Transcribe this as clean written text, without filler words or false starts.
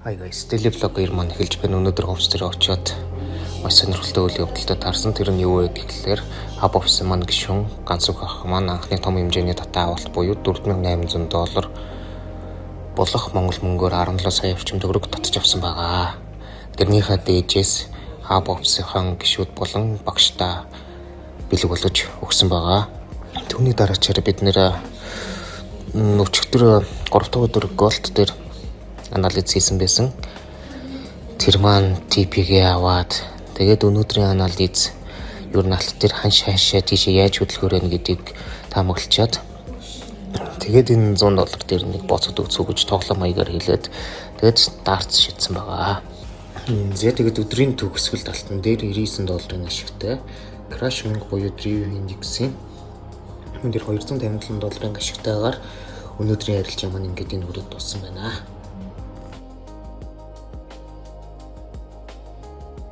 Hi guys, daily vlog-ээр маань эхэлж байна. Өнөөдөр офс дээр очиод маш сонирхолтой үйл явдалтай таарсан. Тэр нь юу вэ гэхлээр хаб офсын маань гишүүн ганц үг ах маань анхны том хэмжээний татаа авалт буюу $4800 болох монгол мөнгөөр 17 сая орчим төгрөг татж авсан байгаа. Тэрнийхээ дээжээс хаб офсынхан гишүүд болон багштай бэлэг болгож өгсөн байгаа. Түүний дараачаар бид нэр өчигдөр 3 дахь өдөр голд дээр анализ хийсэн байсан. Тэр маань TP-гээ аваад тэгээд өнөөдрийн анализ юу н алт дээр ханшаа тийшээ яаж хөдөлгөөрэй гэдгийг таамаглачаад тэгээд энэ $100 дээр нэг боцод өгцөө гэж тоглоом маягаар хэлээд тэгээд дартс шийдсэн байгаа. Тэгээд өдрийн төгсгөл талтан дээр $99 ашигтай Crash 1000 буюу Drew Index-ийн энэ дээр $257 ашигтайгаар өнөөдрийн ярилцлага маань ингээд энэ хүрээд дууссан байна.